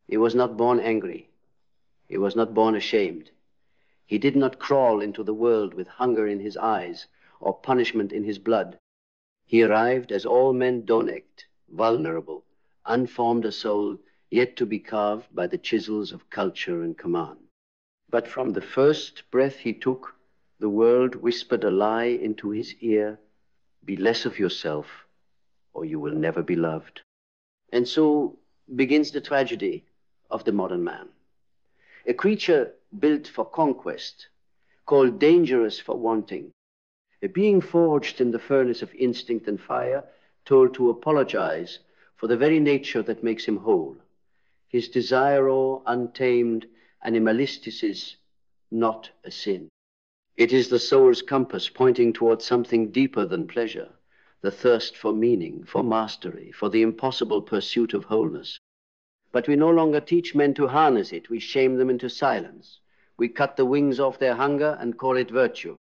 He was not born angry. He was not born ashamed. He did not crawl into the world with hunger in his eyes or punishment in his blood. He arrived as all men donate, vulnerable, unformed a soul, yet to be carved by the chisels of culture and command. But from the first breath he took, the world whispered a lie into his ear: be less of yourself, or you will never be loved. And so begins the tragedy of the modern man. A creature built for conquest, called dangerous for wanting, a being forged in the furnace of instinct and fire, told to apologize for the very nature that makes him whole. His desire, untamed, animalistic is not a sin. It is the soul's compass pointing towards something deeper than pleasure, the thirst for meaning, for mastery, for the impossible pursuit of wholeness. But we no longer teach men to harness it. We shame them into silence. We cut the wings off their hunger and call it virtue.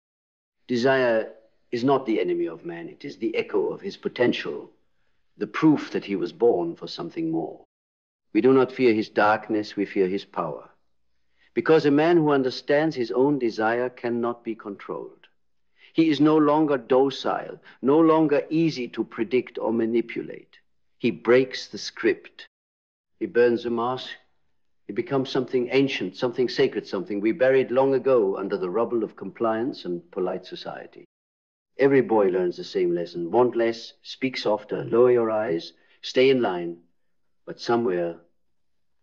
Desire is not the enemy of man. It is the echo of his potential, the proof that he was born for something more. We do not fear his darkness, we fear his power. Because a man who understands his own desire cannot be controlled. He is no longer docile, no longer easy to predict or manipulate. He breaks the script. He burns the mask. He becomes something ancient, something sacred, something we buried long ago under the rubble of compliance and polite society. Every boy learns the same lesson. Want less, speak softer, lower your eyes, stay in line. But somewhere,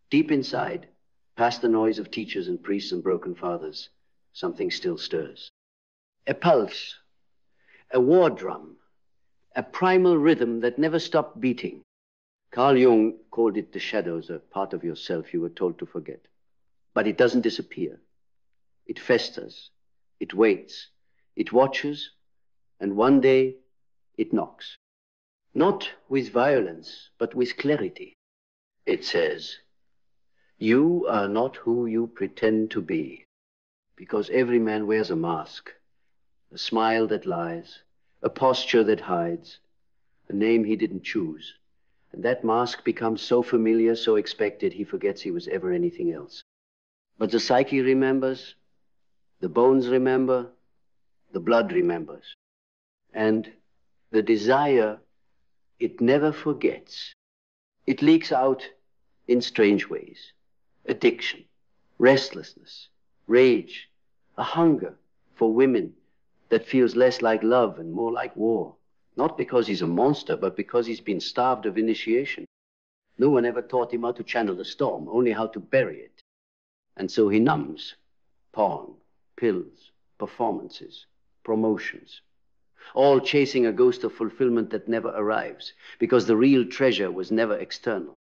deep inside, past the noise of teachers and priests and broken fathers, something still stirs. A pulse, a war drum, a primal rhythm that never stopped beating. Carl Jung called it the shadows, a part of yourself you were told to forget. But it doesn't disappear. It festers, it waits, it watches, and one day it knocks. Not with violence, but with clarity. It says, you are not who you pretend to be, because every man wears a mask, a smile that lies, a posture that hides, a name he didn't choose. And that mask becomes so familiar, so expected, he forgets he was ever anything else. But the psyche remembers, the bones remember, the blood remembers. And the desire, it never forgets. It leaks out in strange ways. Addiction, restlessness, rage, a hunger for women that feels less like love and more like war. Not because he's a monster, but because he's been starved of initiation. No one ever taught him how to channel the storm, only how to bury it. And so he numbs. Porn, pills, performances, promotions. All chasing a ghost of fulfillment that never arrives, because the real treasure was never external.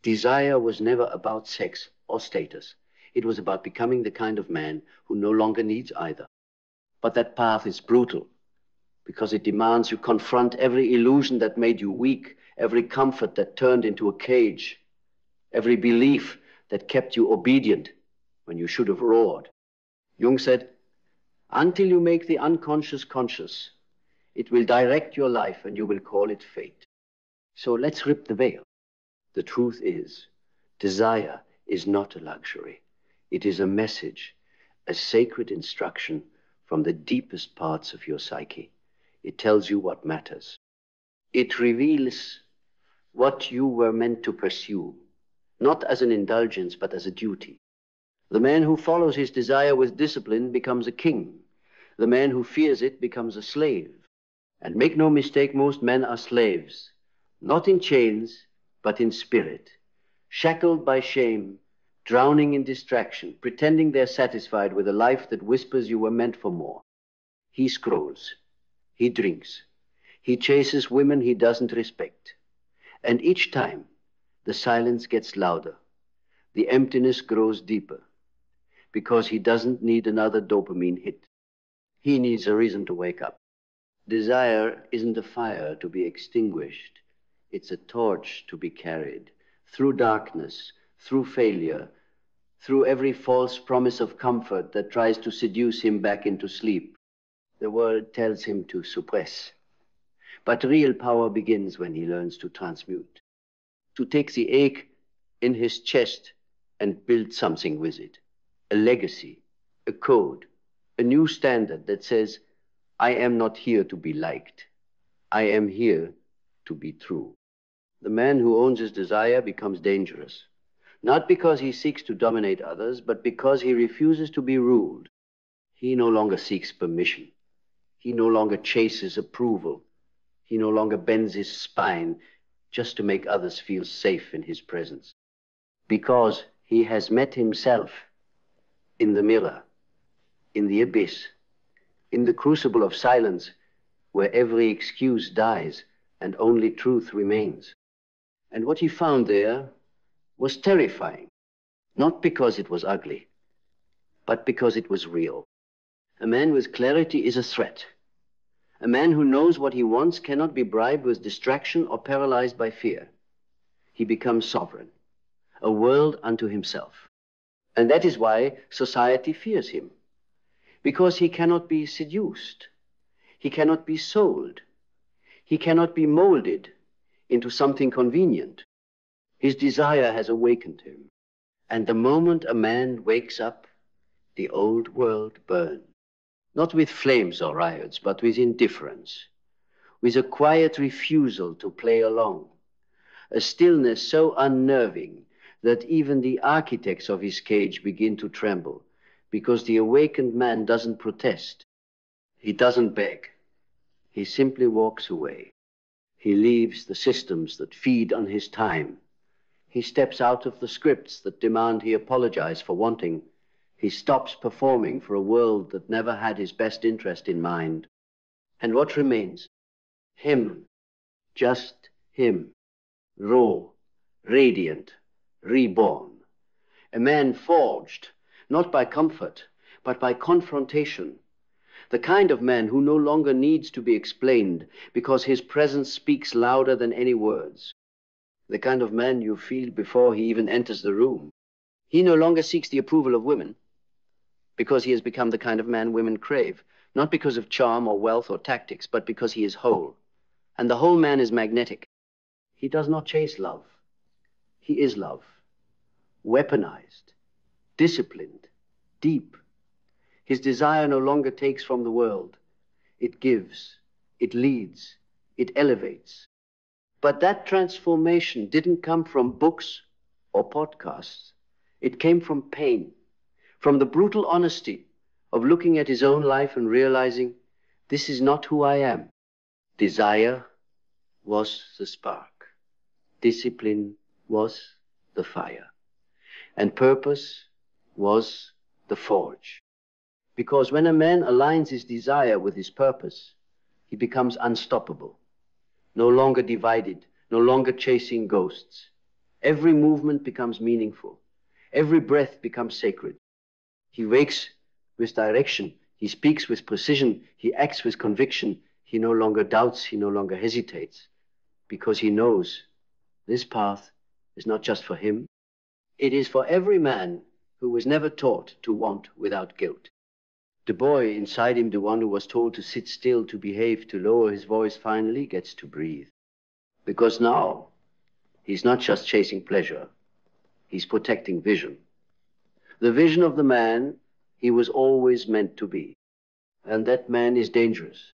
Desire was never about sex or status. It was about becoming the kind of man who no longer needs either. But that path is brutal, because it demands you confront every illusion that made you weak, every comfort that turned into a cage, every belief that kept you obedient when you should have roared. Jung said, until you make the unconscious conscious, it will direct your life and you will call it fate. So let's rip the veil. The truth is, desire is not a luxury. It is a message, a sacred instruction from the deepest parts of your psyche. It tells you what matters. It reveals what you were meant to pursue, not as an indulgence, but as a duty. The man who follows his desire with discipline becomes a king. The man who fears it becomes a slave. And make no mistake, most men are slaves, not in chains, but in spirit, shackled by shame, drowning in distraction, pretending they're satisfied with a life that whispers you were meant for more. He scrolls. He drinks. He chases women he doesn't respect. And each time, the silence gets louder. The emptiness grows deeper, because he doesn't need another dopamine hit. He needs a reason to wake up. Desire isn't a fire to be extinguished. It's a torch to be carried through darkness, through failure, through every false promise of comfort that tries to seduce him back into sleep. The world tells him to suppress. But real power begins when he learns to transmute, to take the ache in his chest and build something with it. A legacy, a code, a new standard that says, I am not here to be liked. I am here to be true. The man who owns his desire becomes dangerous, not because he seeks to dominate others, but because he refuses to be ruled. He no longer seeks permission. He no longer chases approval. He no longer bends his spine just to make others feel safe in his presence. Because he has met himself in the mirror, in the abyss, in the crucible of silence, where every excuse dies and only truth remains. And what he found there was terrifying, not because it was ugly, but because it was real. A man with clarity is a threat. A man who knows what he wants cannot be bribed with distraction or paralyzed by fear. He becomes sovereign, a world unto himself. And that is why society fears him, because he cannot be seduced. He cannot be sold. He cannot be molded into something convenient. His desire has awakened him. And the moment a man wakes up, the old world burns. Not with flames or riots, but with indifference, with a quiet refusal to play along, a stillness so unnerving that even the architects of his cage begin to tremble, because the awakened man doesn't protest. He doesn't beg. He simply walks away. He leaves the systems that feed on his time. He steps out of the scripts that demand he apologize for wanting. He stops performing for a world that never had his best interest in mind. And what remains? Him. Just him. Raw, radiant, reborn. A man forged, not by comfort, but by confrontation. The kind of man who no longer needs to be explained because his presence speaks louder than any words. The kind of man you feel before he even enters the room. He no longer seeks the approval of women, because he has become the kind of man women crave, not because of charm or wealth or tactics, but because he is whole. And the whole man is magnetic. He does not chase love. He is love. Weaponized, disciplined, deep. His desire no longer takes from the world. It gives, it leads, it elevates. But that transformation didn't come from books or podcasts. It came from pain. From the brutal honesty of looking at his own life and realizing, this is not who I am. Desire was the spark. Discipline was the fire. And purpose was the forge. Because when a man aligns his desire with his purpose, he becomes unstoppable, no longer divided, no longer chasing ghosts. Every movement becomes meaningful. Every breath becomes sacred. He wakes with direction. He speaks with precision. He acts with conviction. He no longer doubts. He no longer hesitates, because he knows this path is not just for him. It is for every man who was never taught to want without guilt. The boy inside him, the one who was told to sit still, to behave, to lower his voice, finally gets to breathe. Because now he's not just chasing pleasure. He's protecting vision. The vision of the man he was always meant to be. And that man is dangerous,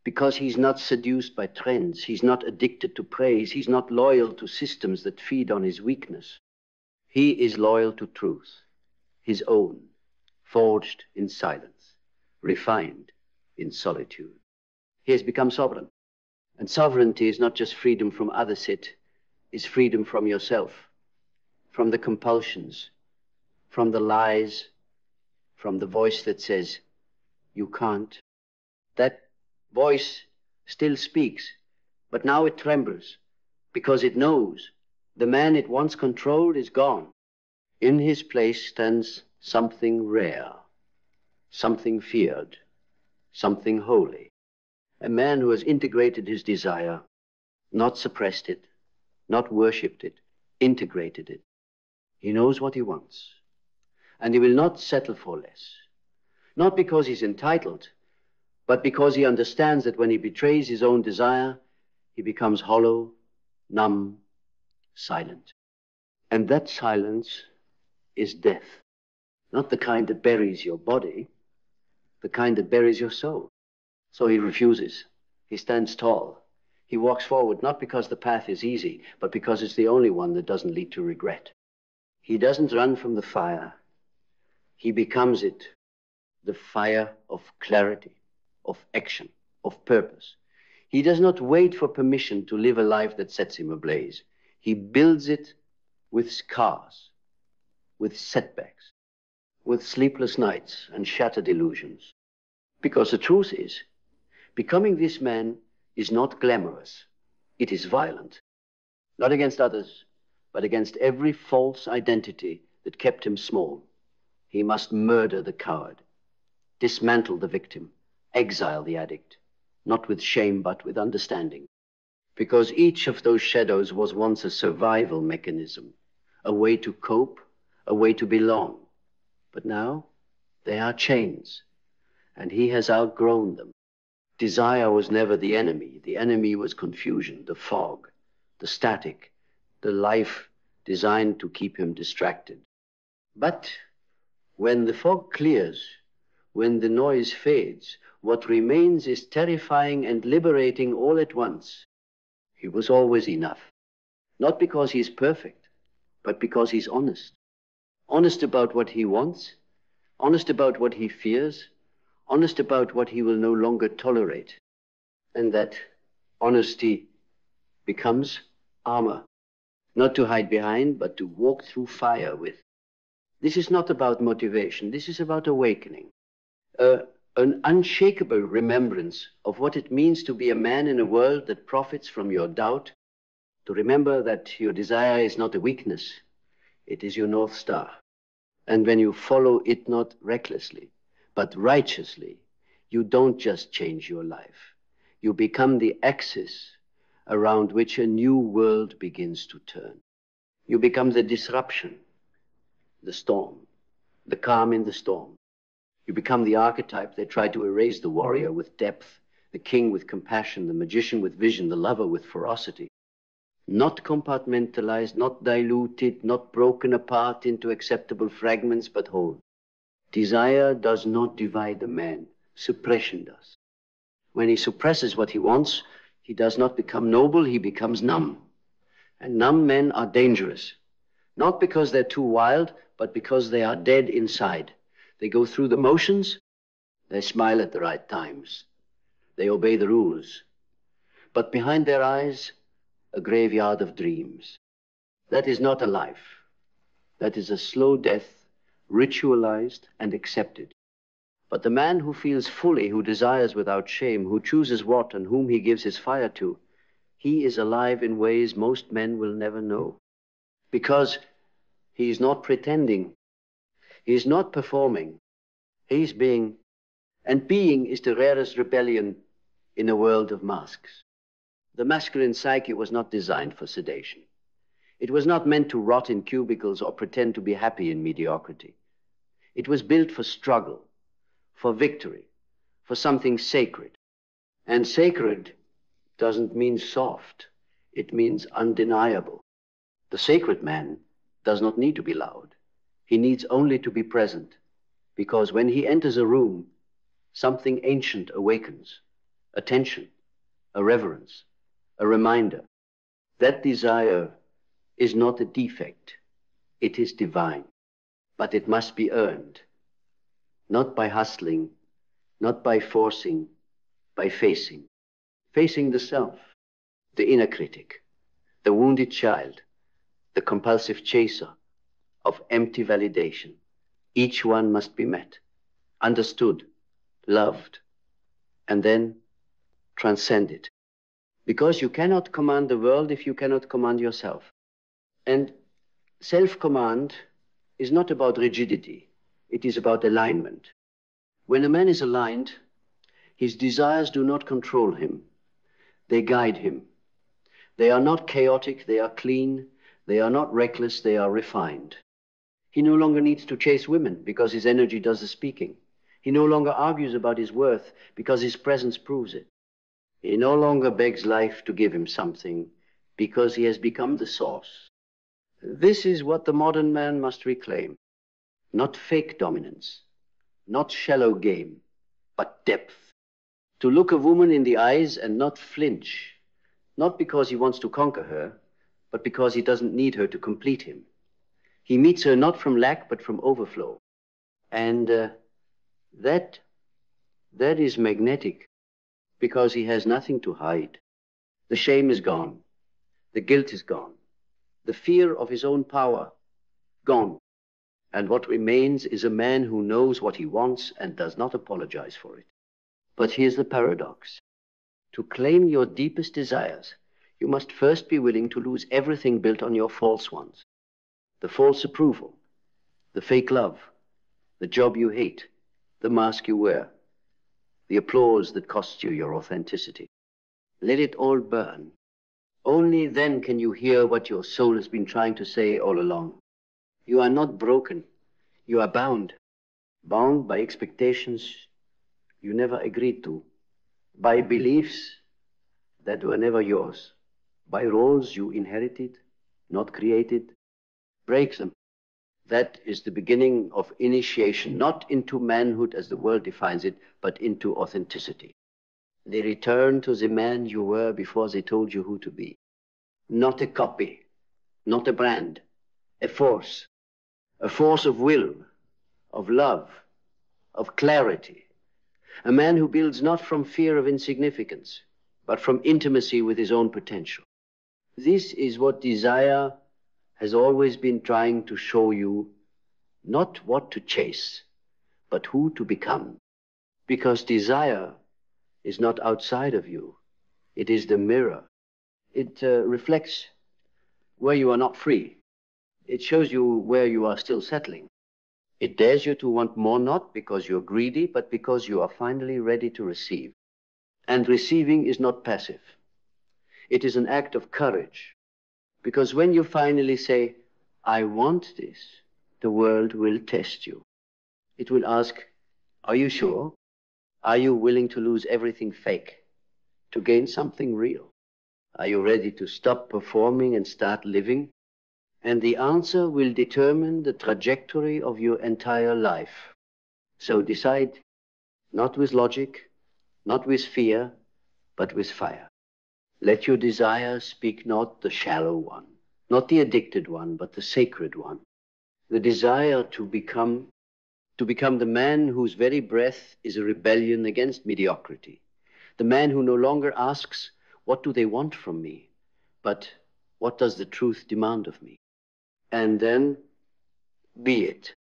because he's not seduced by trends. He's not addicted to praise. He's not loyal to systems that feed on his weakness. He is loyal to truth, his own, forged in silence, refined in solitude. He has become sovereign. And sovereignty is not just freedom from others, it is freedom from yourself, from the compulsions, from the lies, from the voice that says, you can't. That voice still speaks, but now it trembles, because it knows the man it once controlled is gone. In his place stands something rare, something feared, something holy. A man who has integrated his desire, not suppressed it, not worshipped it, integrated it. He knows what he wants, and he will not settle for less. Not because he's entitled, but because he understands that when he betrays his own desire, he becomes hollow, numb, silent. And that silence is death. Not the kind that buries your body, the kind that buries your soul. So he refuses. He stands tall. He walks forward, not because the path is easy, but because it's the only one that doesn't lead to regret. He doesn't run from the fire. He becomes it. The fire of clarity, of action, of purpose. He does not wait for permission to live a life that sets him ablaze. He builds it with scars, with setbacks, with sleepless nights and shattered illusions. Because the truth is, becoming this man is not glamorous. It is violent. Not against others, but against every false identity that kept him small. He must murder the coward, dismantle the victim, exile the addict, not with shame, but with understanding. Because each of those shadows was once a survival mechanism, a way to cope, a way to belong. But now they are chains, and he has outgrown them. Desire was never the enemy. The enemy was confusion, the fog, the static, the life designed to keep him distracted. But when the fog clears, when the noise fades, what remains is terrifying and liberating all at once. He was always enough. Not because he's perfect, but because he's honest. Honest about what he wants, honest about what he fears, honest about what he will no longer tolerate. And that honesty becomes armor, not to hide behind, but to walk through fire with. This is not about motivation. This is about awakening. An unshakable remembrance of what it means to be a man in a world that profits from your doubt, to remember that your desire is not a weakness, it is your North Star. And when you follow it not recklessly, but righteously, you don't just change your life. You become the axis around which a new world begins to turn. You become the disruption, the storm, the calm in the storm. You become the archetype that tried to erase the warrior with depth, the king with compassion, the magician with vision, the lover with ferocity. Not compartmentalized, not diluted, not broken apart into acceptable fragments, but whole. Desire does not divide the man. Suppression does. When he suppresses what he wants, he does not become noble, he becomes numb. And numb men are dangerous. Not because they're too wild, but because they are dead inside. They go through the motions, they smile at the right times, they obey the rules. But behind their eyes, a graveyard of dreams. That is not a life. That is a slow death, ritualized and accepted. But the man who feels fully, who desires without shame, who chooses what and whom he gives his fire to, he is alive in ways most men will never know. Because he is not pretending. He is not performing. He is being. And being is the rarest rebellion in a world of masks. The masculine psyche was not designed for sedation. It was not meant to rot in cubicles or pretend to be happy in mediocrity. It was built for struggle, for victory, for something sacred. And sacred doesn't mean soft. It means undeniable. The sacred man does not need to be loud. He needs only to be present, because when he enters a room, something ancient awakens, attention, a reverence, a reminder. That desire is not a defect. It is divine, but it must be earned, not by hustling, not by forcing, by facing. Facing the self, the inner critic, the wounded child, the compulsive chaser of empty validation. Each one must be met, understood, loved, and then transcended. Because you cannot command the world if you cannot command yourself. And self-command is not about rigidity. It is about alignment. When a man is aligned, his desires do not control him. They guide him. They are not chaotic, they are clean. They are not reckless, they are refined. He no longer needs to chase women because his energy does the speaking. He no longer argues about his worth because his presence proves it. He no longer begs life to give him something because he has become the source. This is what the modern man must reclaim. Not fake dominance, not shallow game, but depth. To look a woman in the eyes and not flinch, not because he wants to conquer her, but because he doesn't need her to complete him. He meets her not from lack, but from overflow. And that is magnetic, because he has nothing to hide. The shame is gone. The guilt is gone. The fear of his own power, gone. And what remains is a man who knows what he wants and does not apologize for it. But here's the paradox. To claim your deepest desires, you must first be willing to lose everything built on your false ones. The false approval, the fake love, the job you hate, the mask you wear, the applause that costs you your authenticity. Let it all burn. Only then can you hear what your soul has been trying to say all along. You are not broken. You are bound. Bound by expectations you never agreed to, by beliefs that were never yours, by roles you inherited, not created. Break them. That is the beginning of initiation, not into manhood as the world defines it, but into authenticity. They return to the man you were before they told you who to be. Not a copy, not a brand, a force of will, of love, of clarity. A man who builds not from fear of insignificance, but from intimacy with his own potential. This is what desire has always been trying to show you, not what to chase, but who to become. Because desire is not outside of you. It is the mirror. It reflects where you are not free. It shows you where you are still settling. It dares you to want more, not because you're greedy, but because you are finally ready to receive. And receiving is not passive. It is an act of courage. Because when you finally say, I want this, the world will test you. It will ask, are you sure? Are you willing to lose everything fake to gain something real? Are you ready to stop performing and start living? And the answer will determine the trajectory of your entire life. So decide, not with logic, not with fear, but with fire. Let your desire speak not the shallow one, not the addicted one, but the sacred one. The desire to become the man whose very breath is a rebellion against mediocrity. The man who no longer asks, what do they want from me? But what does the truth demand of me? And then, be it.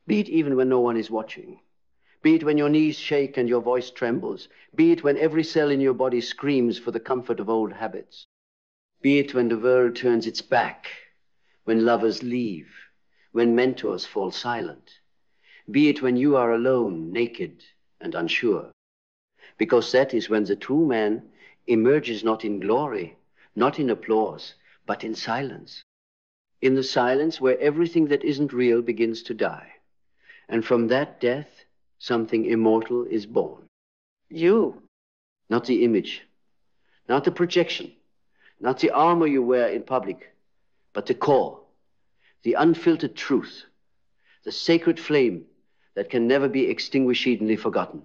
Be it even when no one is watching. Be it when your knees shake and your voice trembles. Be it when every cell in your body screams for the comfort of old habits. Be it when the world turns its back, when lovers leave, when mentors fall silent. Be it when you are alone, naked, and unsure. Because that is when the true man emerges not in glory, not in applause, but in silence. In the silence where everything that isn't real begins to die. And from that death, something immortal is born. You, not the image, not the projection, not the armor you wear in public, but the core, the unfiltered truth, the sacred flame that can never be extinguishedly forgotten.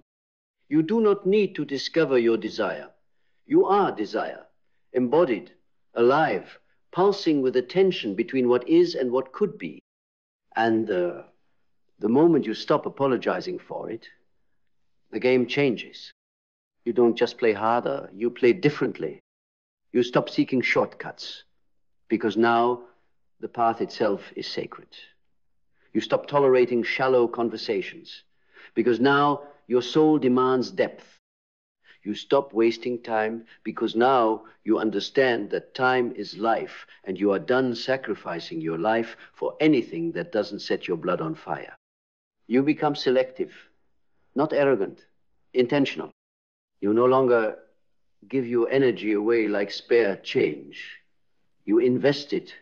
You do not need to discover your desire. You are desire, embodied, alive, pulsing with a tension between what is and what could be. And the moment you stop apologizing for it, the game changes. You don't just play harder, you play differently. You stop seeking shortcuts, because now the path itself is sacred. You stop tolerating shallow conversations, because now your soul demands depth. You stop wasting time, because now you understand that time is life, and you are done sacrificing your life for anything that doesn't set your blood on fire. You become selective, not arrogant, intentional. You no longer give your energy away like spare change. You invest it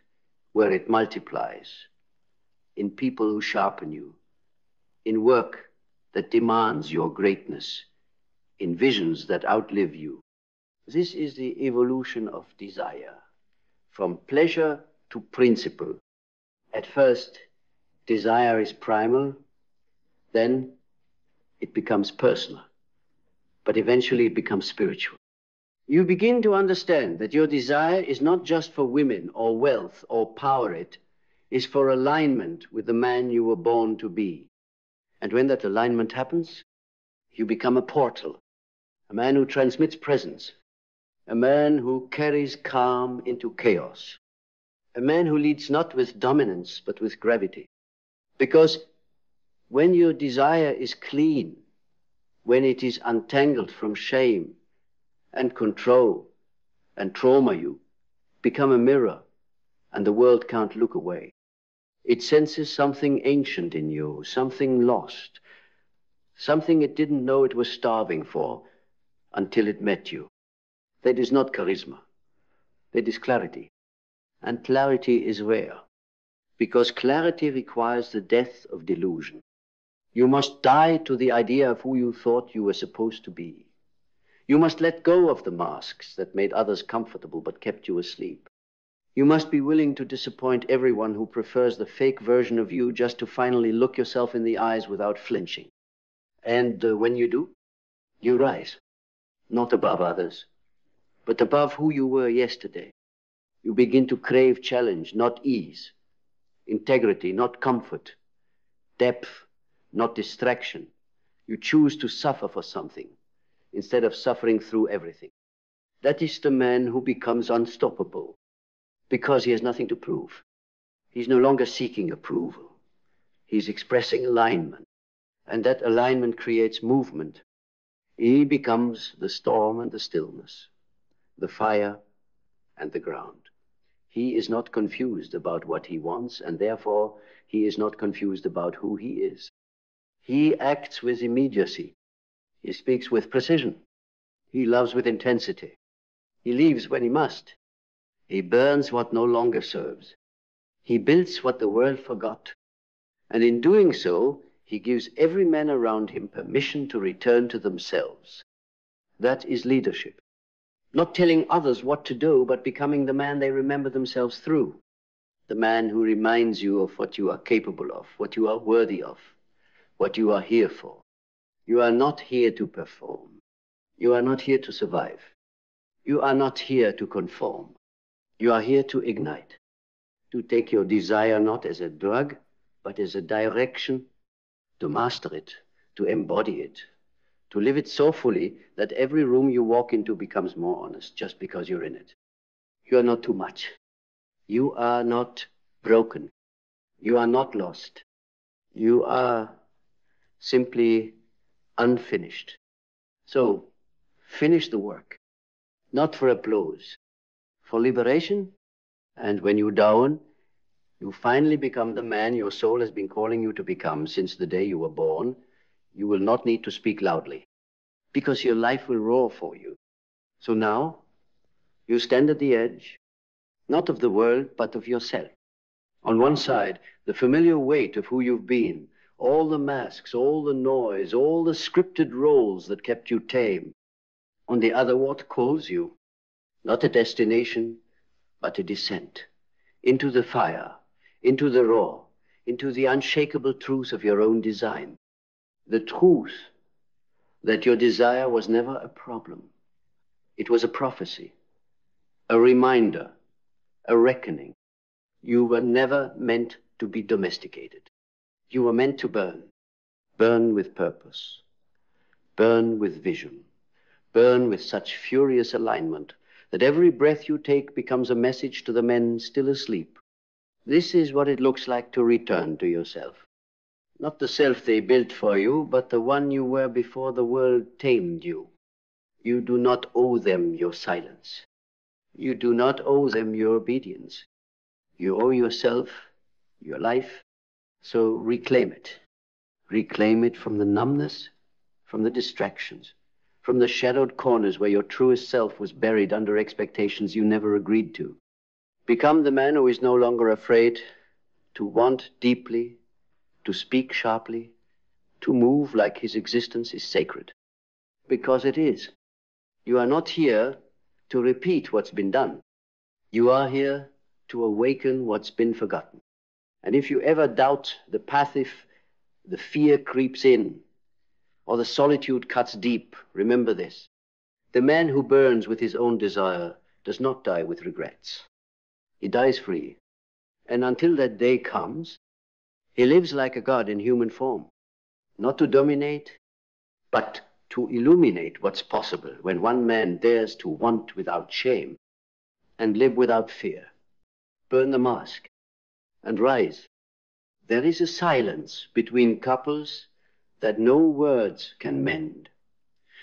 where it multiplies, in people who sharpen you, in work that demands your greatness, in visions that outlive you. This is the evolution of desire, from pleasure to principle, At first, desire is primal, then it becomes personal, but eventually it becomes spiritual. You begin to understand that your desire is not just for women or wealth or power, it is for alignment with the man you were born to be. And when that alignment happens, you become a portal, a man who transmits presence, a man who carries calm into chaos, a man who leads not with dominance but with gravity. Because when your desire is clean, when it is untangled from shame and control and trauma, you become a mirror, and the world can't look away. It senses something ancient in you, something lost, something it didn't know it was starving for until it met you. That is not charisma. That is clarity. And clarity is rare, because clarity requires the death of delusion. You must die to the idea of who you thought you were supposed to be. You must let go of the masks that made others comfortable but kept you asleep. You must be willing to disappoint everyone who prefers the fake version of you just to finally look yourself in the eyes without flinching. And when you do, you rise, not above others, but above who you were yesterday. You begin to crave challenge, not ease, integrity, not comfort, depth, not distraction. You choose to suffer for something instead of suffering through everything. That is the man who becomes unstoppable because he has nothing to prove. He's no longer seeking approval. He's expressing alignment, and that alignment creates movement. He becomes the storm and the stillness, the fire and the ground. He is not confused about what he wants, and therefore he is not confused about who he is. He acts with immediacy. He speaks with precision. He loves with intensity. He leaves when he must. He burns what no longer serves. He builds what the world forgot. And in doing so, he gives every man around him permission to return to themselves. That is leadership. Not telling others what to do, but becoming the man they remember themselves through. The man who reminds you of what you are capable of, what you are worthy of, what you are here for. You are not here to perform. You are not here to survive. You are not here to conform. You are here to ignite, to take your desire not as a drug, but as a direction, to master it, to embody it, to live it so fully that every room you walk into becomes more honest just because you're in it. You are not too much. You are not broken. You are not lost. You are simply unfinished. So, finish the work, not for applause, for liberation. And when you down, you finally become the man your soul has been calling you to become since the day you were born. You will not need to speak loudly, because your life will roar for you. So now, you stand at the edge, not of the world, but of yourself. On one side, the familiar weight of who you've been, all the masks, all the noise, all the scripted roles that kept you tame. On the other, what calls you? Not a destination, but a descent into the fire, into the raw, into the unshakable truth of your own design. The truth that your desire was never a problem. It was a prophecy, a reminder, a reckoning. You were never meant to be domesticated. You were meant to burn. Burn with purpose. Burn with vision. Burn with such furious alignment that every breath you take becomes a message to the men still asleep. This is what it looks like to return to yourself. Not the self they built for you, but the one you were before the world tamed you. You do not owe them your silence. You do not owe them your obedience. You owe yourself, your life, so reclaim it. Reclaim it from the numbness, from the distractions, from the shadowed corners where your truest self was buried under expectations you never agreed to. Become the man who is no longer afraid to want deeply, to speak sharply, to move like his existence is sacred. Because it is. You are not here to repeat what's been done. You are here to awaken what's been forgotten. And if you ever doubt the path, if the fear creeps in, or the solitude cuts deep, remember this. The man who burns with his own desire does not die with regrets. He dies free. And until that day comes, he lives like a god in human form, not to dominate, but to illuminate what's possible when one man dares to want without shame and live without fear. Burn the mask and rise. There is a silence between couples that no words can mend,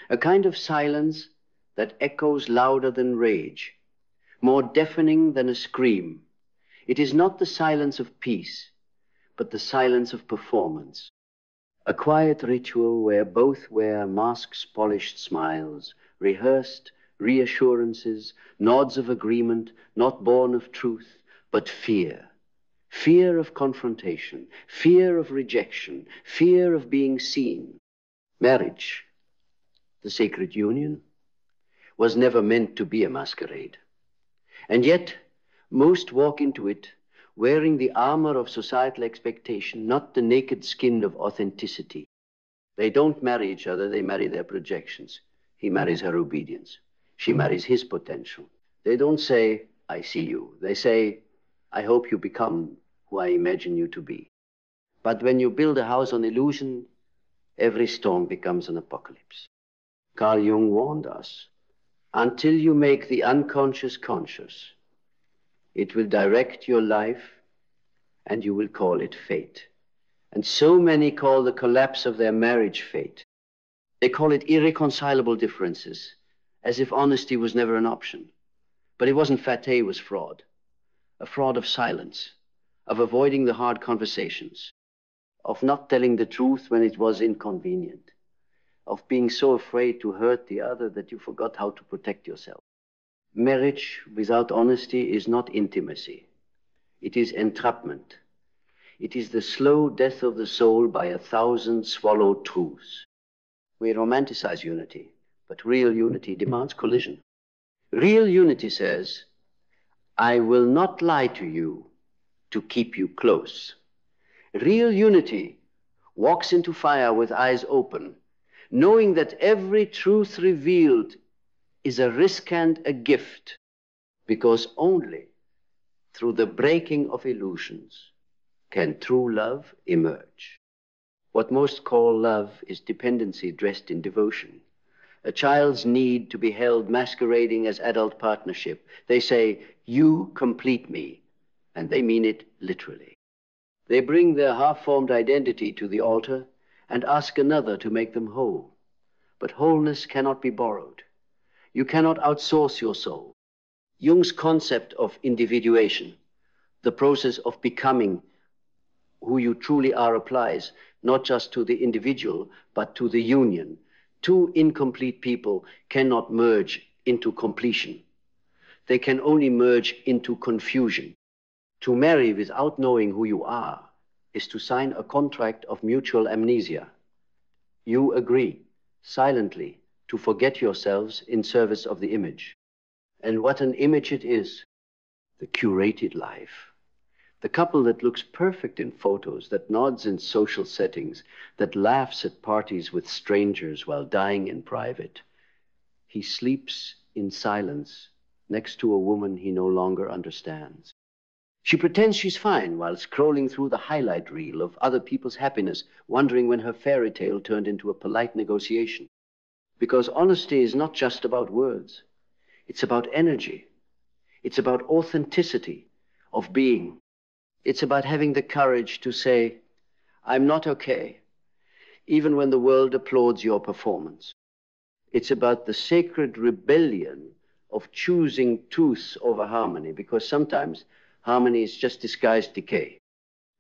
a kind of silence that echoes louder than rage, more deafening than a scream. It is not the silence of peace, but the silence of performance. A quiet ritual where both wear masks, polished smiles, rehearsed reassurances, nods of agreement, not born of truth, but fear. Fear of confrontation, fear of rejection, fear of being seen. Marriage, the sacred union, was never meant to be a masquerade. And yet, most walk into it wearing the armor of societal expectation, not the naked skin of authenticity. They don't marry each other, they marry their projections. He marries her obedience. She marries his potential. They don't say, I see you. They say, I hope you become who I imagine you to be. But when you build a house on illusion, every storm becomes an apocalypse. Carl Jung warned us, until you make the unconscious conscious, it will direct your life, and you will call it fate. And so many call the collapse of their marriage fate. They call it irreconcilable differences, as if honesty was never an option. But it wasn't fate, it was fraud. A fraud of silence, of avoiding the hard conversations, of not telling the truth when it was inconvenient, of being so afraid to hurt the other that you forgot how to protect yourself. Marriage without honesty is not intimacy. It is entrapment. It is the slow death of the soul by 1,000 swallowed truths. We romanticize unity, but real unity demands collision. Real unity says, I will not lie to you to keep you close. Real unity walks into fire with eyes open, knowing that every truth revealed is a risk and a gift, because only through the breaking of illusions can true love emerge. What most call love is dependency dressed in devotion. A child's need to be held masquerading as adult partnership. They say, you complete me, and they mean it literally. They bring their half-formed identity to the altar and ask another to make them whole. But wholeness cannot be borrowed. You cannot outsource your soul. Jung's concept of individuation, the process of becoming who you truly are, applies not just to the individual, but to the union. Two incomplete people cannot merge into completion. They can only merge into confusion. To marry without knowing who you are is to sign a contract of mutual amnesia. You agree, silently, to forget yourselves in service of the image. And what an image it is, the curated life. The couple that looks perfect in photos, that nods in social settings, that laughs at parties with strangers while dying in private. He sleeps in silence next to a woman he no longer understands. She pretends she's fine while scrolling through the highlight reel of other people's happiness, wondering when her fairy tale turned into a polite negotiation. Because honesty is not just about words. It's about energy. It's about authenticity of being. It's about having the courage to say, I'm not okay, even when the world applauds your performance. It's about the sacred rebellion of choosing truth over harmony, because sometimes harmony is just disguised decay.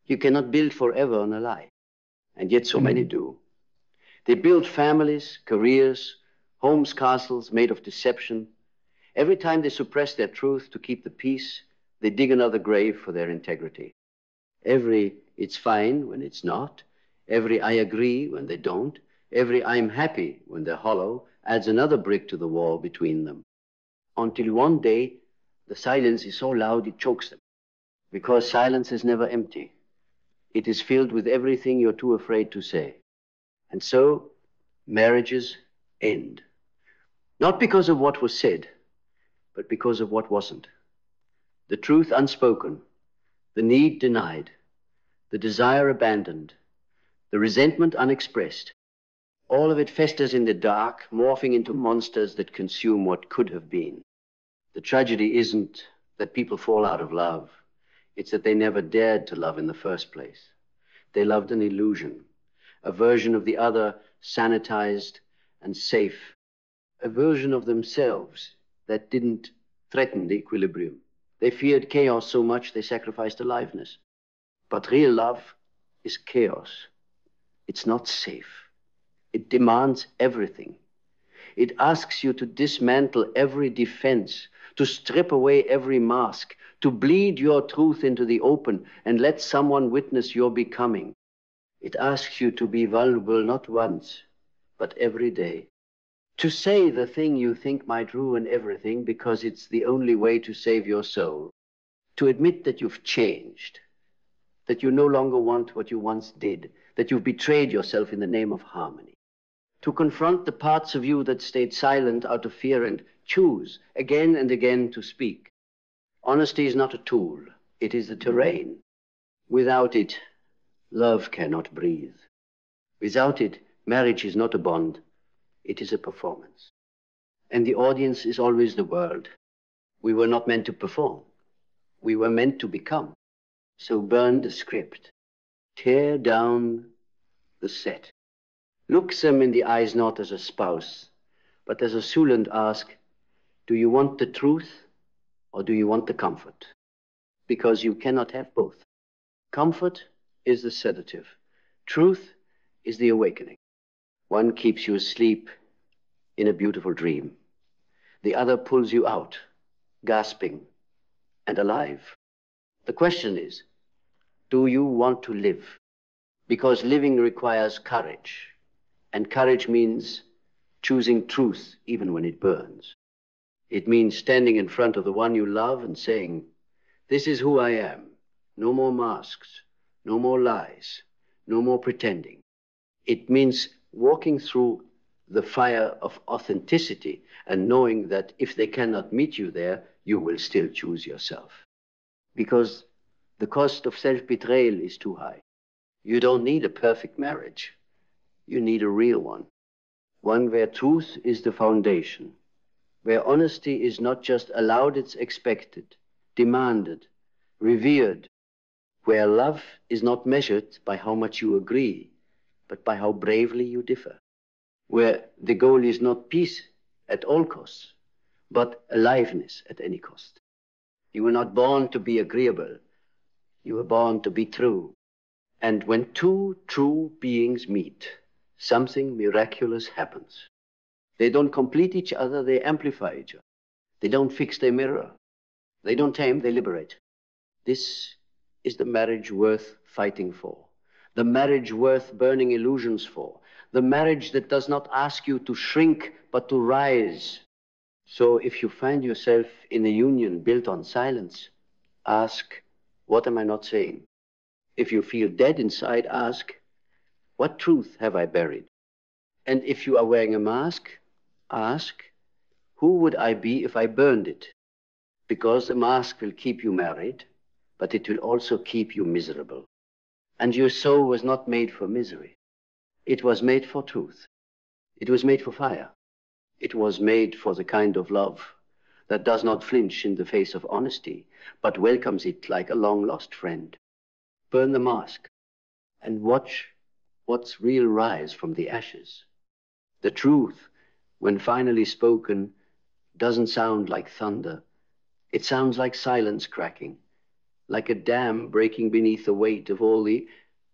You cannot build forever on a lie, and yet so many do. They build families, careers, homes, castles made of deception. Every time they suppress their truth to keep the peace, they dig another grave for their integrity. Every it's fine when it's not, every I agree when they don't, every I'm happy when they're hollow adds another brick to the wall between them. Until one day, the silence is so loud it chokes them. Because silence is never empty. It is filled with everything you're too afraid to say. And so, marriages end. Not because of what was said, but because of what wasn't. The truth unspoken, the need denied, the desire abandoned, the resentment unexpressed. All of it festers in the dark, morphing into monsters that consume what could have been. The tragedy isn't that people fall out of love. It's that they never dared to love in the first place. They loved an illusion, a version of the other sanitized and safe, a version of themselves that didn't threaten the equilibrium. They feared chaos so much they sacrificed aliveness. But real love is chaos. It's not safe. It demands everything. It asks you to dismantle every defense, to strip away every mask, to bleed your truth into the open and let someone witness your becoming. It asks you to be vulnerable not once, but every day. To say the thing you think might ruin everything because it's the only way to save your soul. To admit that you've changed, that you no longer want what you once did, that you've betrayed yourself in the name of harmony. To confront the parts of you that stayed silent out of fear and choose again and again to speak. Honesty is not a tool, it is the terrain. Without it, love cannot breathe. Without it, marriage is not a bond, it is a performance. And the audience is always the world. We were not meant to perform, we were meant to become. So burn the script, tear down the set. Look them in the eyes not as a spouse, but as a soul and ask, do you want the truth or do you want the comfort? Because you cannot have both. Comfort is the sedative. Truth is the awakening. One keeps you asleep in a beautiful dream. The other pulls you out, gasping and alive. The question is, do you want to live? Because living requires courage. And courage means choosing truth even when it burns. It means standing in front of the one you love and saying, this is who I am. No more masks, no more lies, no more pretending. It means walking through the fire of authenticity and knowing that if they cannot meet you there, you will still choose yourself. Because the cost of self-betrayal is too high. You don't need a perfect marriage. You need a real one. One where truth is the foundation, where honesty is not just allowed, it's expected, demanded, revered, where love is not measured by how much you agree, but by how bravely you differ, where the goal is not peace at all costs, but aliveness at any cost. You were not born to be agreeable. You were born to be true. And when two true beings meet, something miraculous happens. They don't complete each other, they amplify each other. They don't fix their mirror. They don't tame, they liberate. This is the marriage worth fighting for. The marriage worth burning illusions for. The marriage that does not ask you to shrink, but to rise. So if you find yourself in a union built on silence, ask, what am I not saying? If you feel dead inside, ask, what truth have I buried? And if you are wearing a mask, ask, who would I be if I burned it? Because the mask will keep you married, but it will also keep you miserable. And your soul was not made for misery. It was made for truth. It was made for fire. It was made for the kind of love that does not flinch in the face of honesty, but welcomes it like a long-lost friend. Burn the mask and watch what's real rise from the ashes. The truth, when finally spoken, doesn't sound like thunder. It sounds like silence cracking, like a dam breaking beneath the weight of all the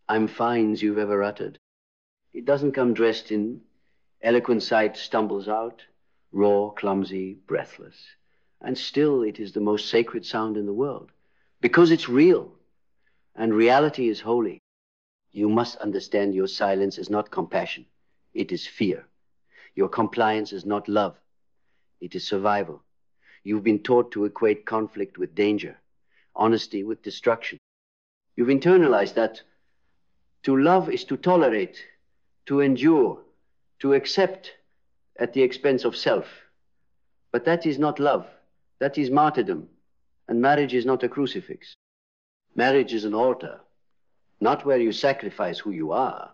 I'm fines you've ever uttered. It doesn't come dressed in eloquent sight, stumbles out, raw, clumsy, breathless. And still it is the most sacred sound in the world, because it's real, and reality is holy. You must understand your silence is not compassion, it is fear. Your compliance is not love, it is survival. You've been taught to equate conflict with danger, honesty with destruction. You've internalized that To love is to tolerate, to endure, to accept at the expense of self. But that is not love. That is martyrdom. And marriage is not a crucifix. Marriage is an altar, not where you sacrifice who you are,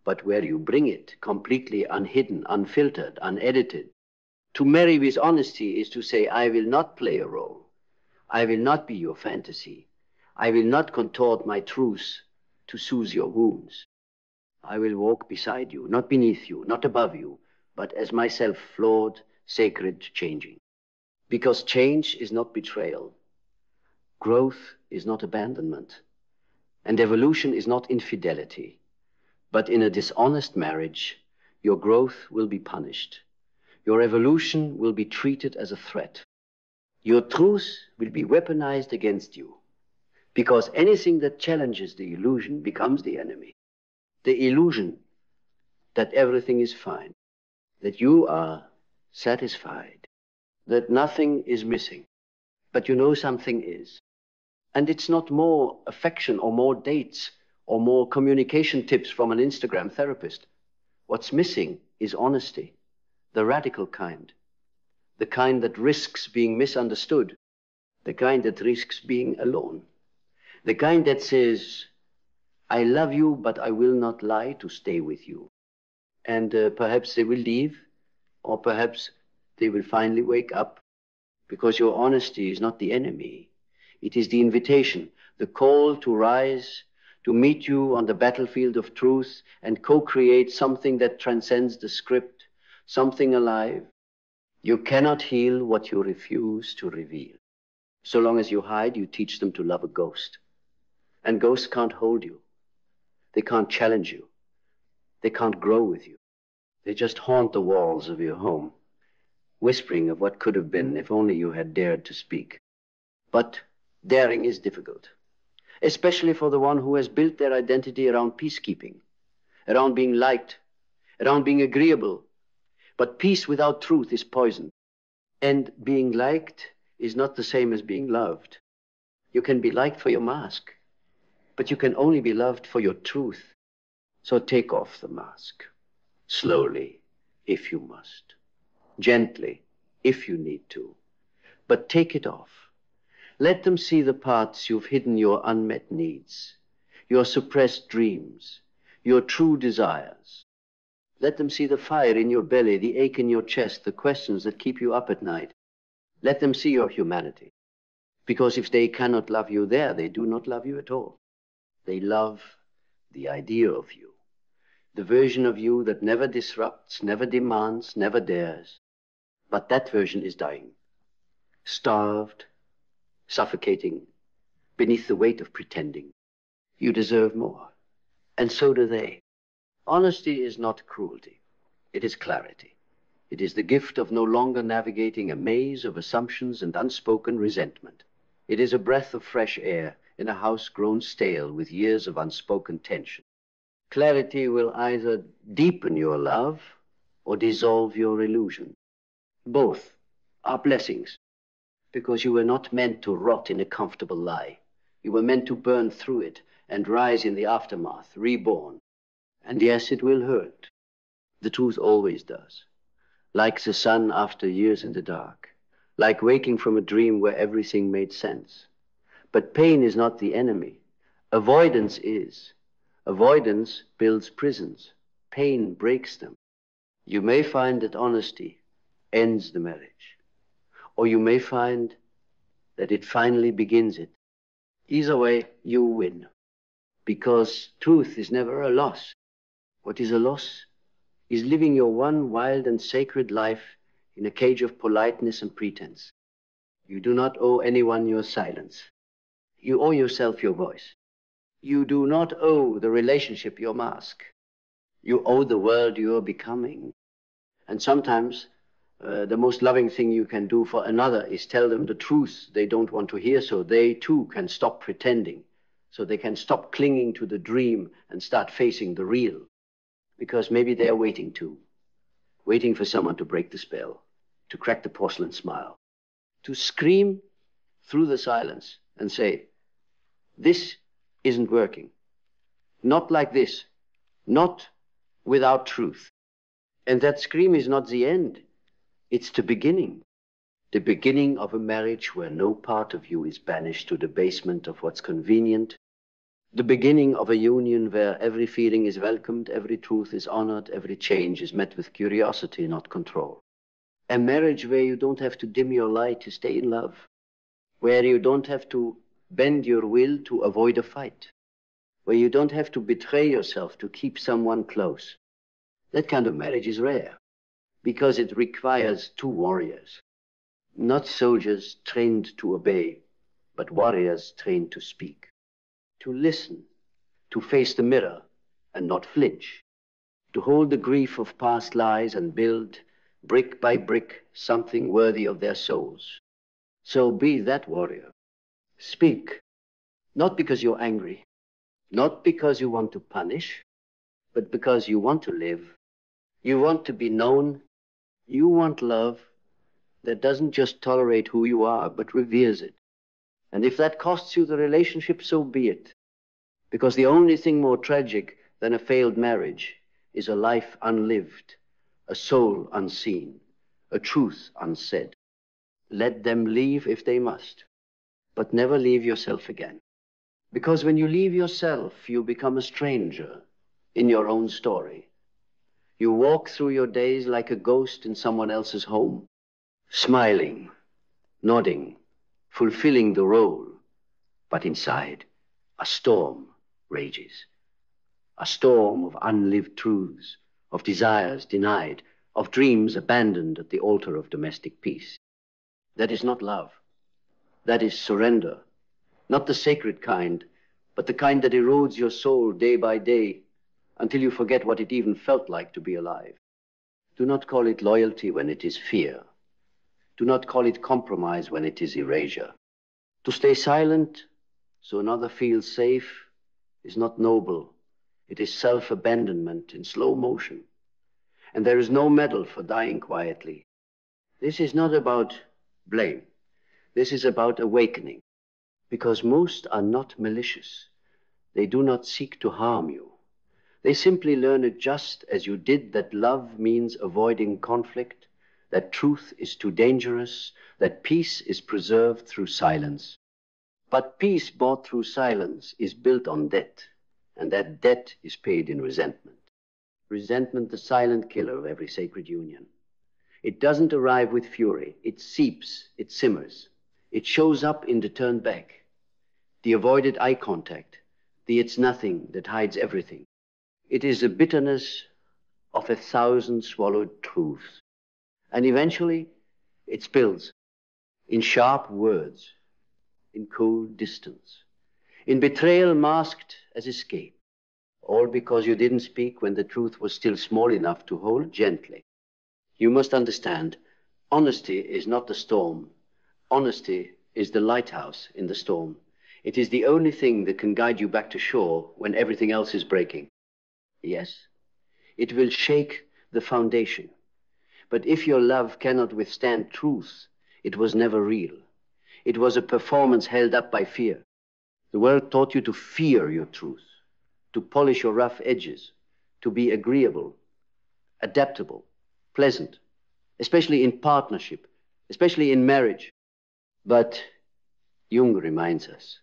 but where you bring it completely unhidden, unfiltered, unedited. To marry with honesty is to say, I will not play a role. I will not be your fantasy. I will not contort my truths to soothe your wounds. I will walk beside you, not beneath you, not above you, but as myself, flawed, sacred, changing. Because change is not betrayal. Growth is not abandonment. And evolution is not infidelity. But in a dishonest marriage, your growth will be punished. Your evolution will be treated as a threat. Your truth will be weaponized against you. Because anything that challenges the illusion becomes the enemy. The illusion that everything is fine, that you are satisfied, that nothing is missing, but you know something is. And it's not more affection or more dates or more communication tips from an Instagram therapist. What's missing is honesty, the radical kind, the kind that risks being misunderstood, the kind that risks being alone, the kind that says, I love you, but I will not lie to stay with you. And perhaps they will leave, or perhaps they will finally wake up, because your honesty is not the enemy. It is the invitation, the call to rise, to meet you on the battlefield of truth and co-create something that transcends the script, something alive. You cannot heal what you refuse to reveal. So long as you hide, you teach them to love a ghost. And ghosts can't hold you. They can't challenge you. They can't grow with you. They just haunt the walls of your home, whispering of what could have been if only you had dared to speak. But daring is difficult, especially for the one who has built their identity around peacekeeping, around being liked, around being agreeable. But peace without truth is poison. And being liked is not the same as being loved. You can be liked for your mask, but you can only be loved for your truth. So take off the mask, slowly, if you must, gently, if you need to, but take it off. Let them see the parts you've hidden, your unmet needs, your suppressed dreams, your true desires. Let them see the fire in your belly, the ache in your chest, the questions that keep you up at night. Let them see your humanity. Because if they cannot love you there, they do not love you at all. They love the idea of you, the version of you that never disrupts, never demands, never dares. But that version is dying, starved, suffocating, beneath the weight of pretending. You deserve more, and so do they. Honesty is not cruelty. It is clarity. It is the gift of no longer navigating a maze of assumptions and unspoken resentment. It is a breath of fresh air in a house grown stale with years of unspoken tension. Clarity will either deepen your love or dissolve your illusion. Both are blessings, because you were not meant to rot in a comfortable lie. You were meant to burn through it and rise in the aftermath, reborn. And yes, it will hurt. The truth always does. Like the sun after years in the dark. Like waking from a dream where everything made sense. But pain is not the enemy. Avoidance is. Avoidance builds prisons. Pain breaks them. You may find that honesty ends the marriage. Or you may find that it finally begins it. Either way, you win. Because truth is never a loss. What is a loss is living your one wild and sacred life in a cage of politeness and pretense. You do not owe anyone your silence. You owe yourself your voice. You do not owe the relationship your mask. You owe the world you're becoming. And sometimes the most loving thing you can do for another is tell them the truth they don't want to hear, so they too can stop pretending, so they can stop clinging to the dream and start facing the real. Because maybe they're waiting too, waiting for someone to break the spell, to crack the porcelain smile, to scream through the silence and say, this isn't working. Not like this. Not without truth. And that scream is not the end. It's the beginning. The beginning of a marriage where no part of you is banished to the basement of what's convenient. The beginning of a union where every feeling is welcomed, every truth is honored, every change is met with curiosity, not control. A marriage where you don't have to dim your light to stay in love, where you don't have to bend your will to avoid a fight, where you don't have to betray yourself to keep someone close. That kind of marriage is rare because it requires two warriors, not soldiers trained to obey, but warriors trained to speak, to listen, to face the mirror and not flinch, to hold the grief of past lies and build, brick by brick, something worthy of their souls. So be that warrior. Speak, not because you're angry, not because you want to punish, but because you want to live. You want to be known. You want love that doesn't just tolerate who you are, but reveres it. And if that costs you the relationship, so be it. Because the only thing more tragic than a failed marriage is a life unlived, a soul unseen, a truth unsaid. Let them leave if they must, but never leave yourself again. Because when you leave yourself, you become a stranger in your own story. You walk through your days like a ghost in someone else's home, smiling, nodding, fulfilling the role. But inside, a storm rages. A storm of unlived truths, of desires denied, of dreams abandoned at the altar of domestic peace. That is not love. That is surrender. Not the sacred kind, but the kind that erodes your soul day by day until you forget what it even felt like to be alive. Do not call it loyalty when it is fear. Do not call it compromise when it is erasure. To stay silent so another feels safe is not noble. It is self-abandonment in slow motion. And there is no medal for dying quietly. This is not about blame. This is about awakening. Because most are not malicious. They do not seek to harm you. They simply learn it just as you did that love means avoiding conflict, that truth is too dangerous, that peace is preserved through silence. But peace bought through silence is built on debt, and that debt is paid in resentment. Resentment, the silent killer of every sacred union. It doesn't arrive with fury. It seeps, it simmers. It shows up in the turn back, the avoided eye contact, the it's nothing that hides everything. It is the bitterness of 1,000 swallowed truths. And eventually, it spills in sharp words, in cold distance, in betrayal masked as escape, all because you didn't speak when the truth was still small enough to hold gently. You must understand, honesty is not the storm. Honesty is the lighthouse in the storm. It is the only thing that can guide you back to shore when everything else is breaking. Yes, it will shake the foundation. But if your love cannot withstand truth, it was never real. It was a performance held up by fear. The world taught you to fear your truth, to polish your rough edges, to be agreeable, adaptable, pleasant, especially in partnership, especially in marriage. But Jung reminds us,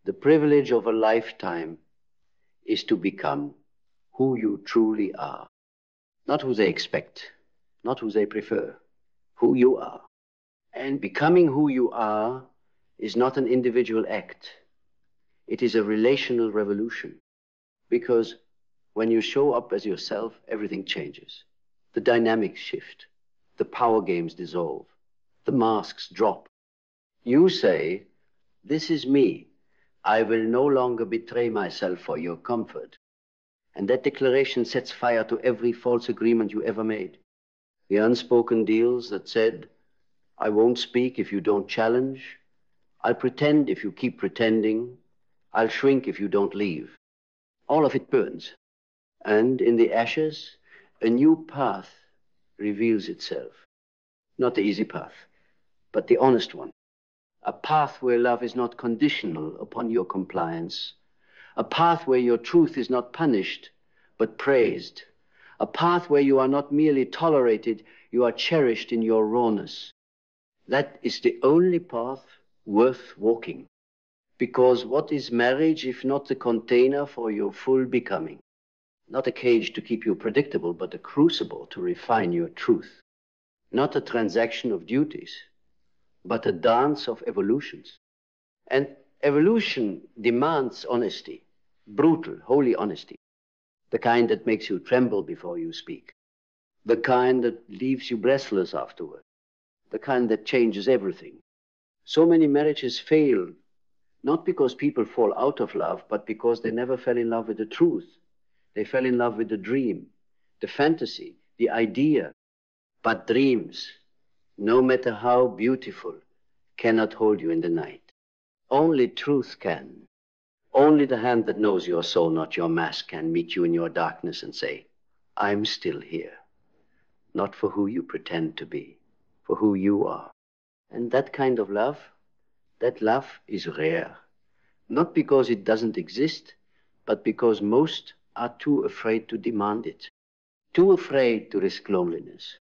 the privilege of a lifetime is to become who you truly are. Not who they expect, not who they prefer, who you are. And becoming who you are is not an individual act. It is a relational revolution. Because when you show up as yourself, everything changes. The dynamics shift. The power games dissolve. The masks drop. You say, this is me. I will no longer betray myself for your comfort. And that declaration sets fire to every false agreement you ever made. The unspoken deals that said, I won't speak if you don't challenge. I'll pretend if you keep pretending. I'll shrink if you don't leave. All of it burns. And in the ashes, a new path reveals itself. Not the easy path, but the honest one. A path where love is not conditional upon your compliance. A path where your truth is not punished, but praised. A path where you are not merely tolerated, you are cherished in your rawness. That is the only path worth walking. Because what is marriage if not the container for your full becoming? Not a cage to keep you predictable, but a crucible to refine your truth. Not a transaction of duties, but a dance of evolutions. And evolution demands honesty, brutal, holy honesty. The kind that makes you tremble before you speak. The kind that leaves you breathless afterward. The kind that changes everything. So many marriages fail, not because people fall out of love, but because they never fell in love with the truth. They fell in love with the dream, the fantasy, the idea. But dreams, no matter how beautiful, cannot hold you in the night. Only truth can. Only the hand that knows your soul, not your mask, can meet you in your darkness and say, I'm still here. Not for who you pretend to be, for who you are. And that kind of love, that love is rare. Not because it doesn't exist, but because most are too afraid to demand it. Too afraid to risk loneliness.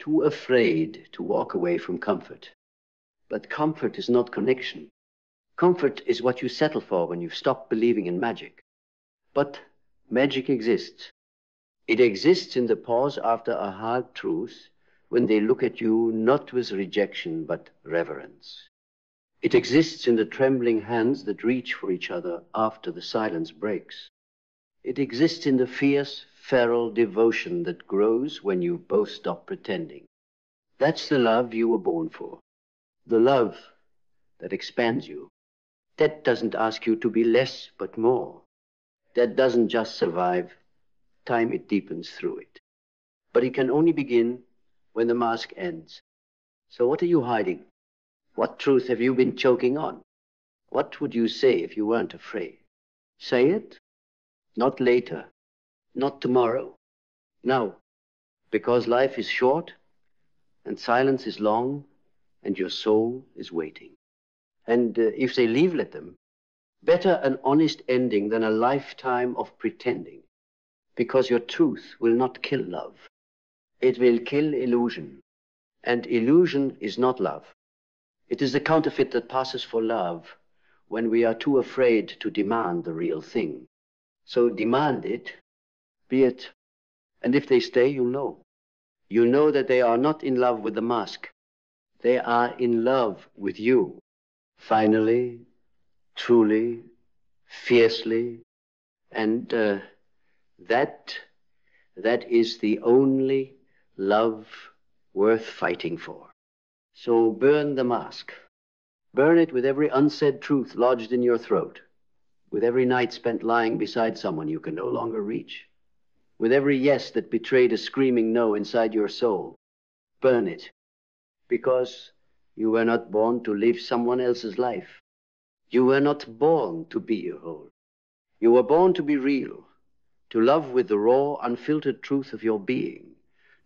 Too afraid to walk away from comfort. But comfort is not connection. Comfort is what you settle for when you've stopped believing in magic. But magic exists. It exists in the pause after a hard truth, when they look at you not with rejection but reverence. It exists in the trembling hands that reach for each other after the silence breaks. It exists in the fierce, feral devotion that grows when you both stop pretending. That's the love you were born for. The love that expands you. That doesn't ask you to be less, but more. That doesn't just survive. Time it deepens through it. But it can only begin when the mask ends. So what are you hiding? What truth have you been choking on? What would you say if you weren't afraid? Say it. Not later. Not tomorrow. Now. Because life is short, and silence is long, and your soul is waiting. And if they leave, let them. Better an honest ending than a lifetime of pretending. Because your truth will not kill love. It will kill illusion. And illusion is not love. It is the counterfeit that passes for love when we are too afraid to demand the real thing. So demand it, be it. And if they stay, you'll know. You know that they are not in love with the mask. They are in love with you. Finally, truly, fiercely, and that is the only love worth fighting for. So burn the mask. Burn it with every unsaid truth lodged in your throat, with every night spent lying beside someone you can no longer reach, with every yes that betrayed a screaming no inside your soul. Burn it, because you were not born to live someone else's life. You were not born to be a whole. You were born to be real, to love with the raw, unfiltered truth of your being,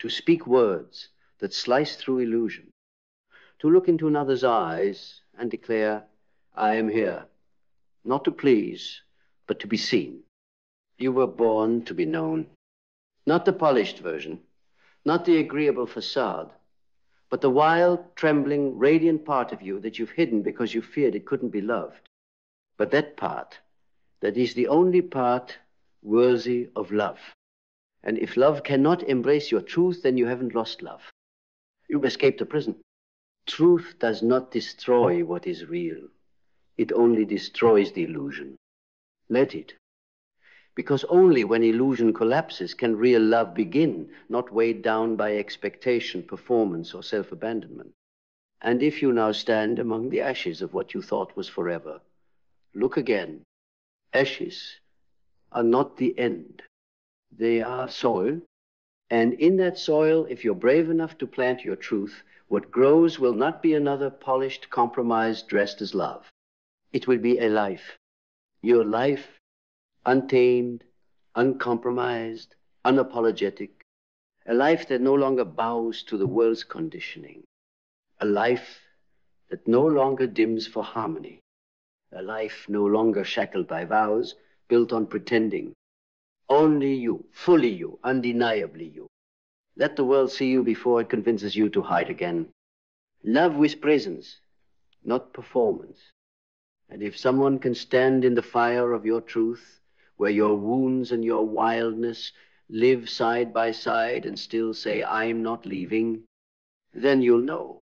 to speak words that slice through illusion, to look into another's eyes and declare, I am here, not to please, but to be seen. You were born to be known, not the polished version, not the agreeable facade, but the wild, trembling, radiant part of you that you've hidden because you feared it couldn't be loved. But that part, that is the only part worthy of love. And if love cannot embrace your truth, then you haven't lost love. You've escaped a prison. Truth does not destroy what is real. It only destroys the illusion. Let it. Because only when illusion collapses can real love begin, not weighed down by expectation, performance, or self-abandonment. And if you now stand among the ashes of what you thought was forever, look again. Ashes are not the end. They are soil. And in that soil, if you're brave enough to plant your truth, what grows will not be another polished compromise dressed as love. It will be a life. Your life, untamed, uncompromised, unapologetic. A life that no longer bows to the world's conditioning. A life that no longer dims for harmony. A life no longer shackled by vows, built on pretending. Only you, fully you, undeniably you. Let the world see you before it convinces you to hide again. Love with presence, not performance. And if someone can stand in the fire of your truth, where your wounds and your wildness live side by side and still say, I'm not leaving, then you'll know.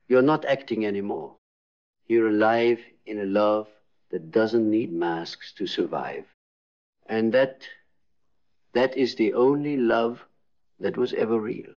You're not acting anymore. You're alive in a love that doesn't need masks to survive. And that is the only love that was ever real.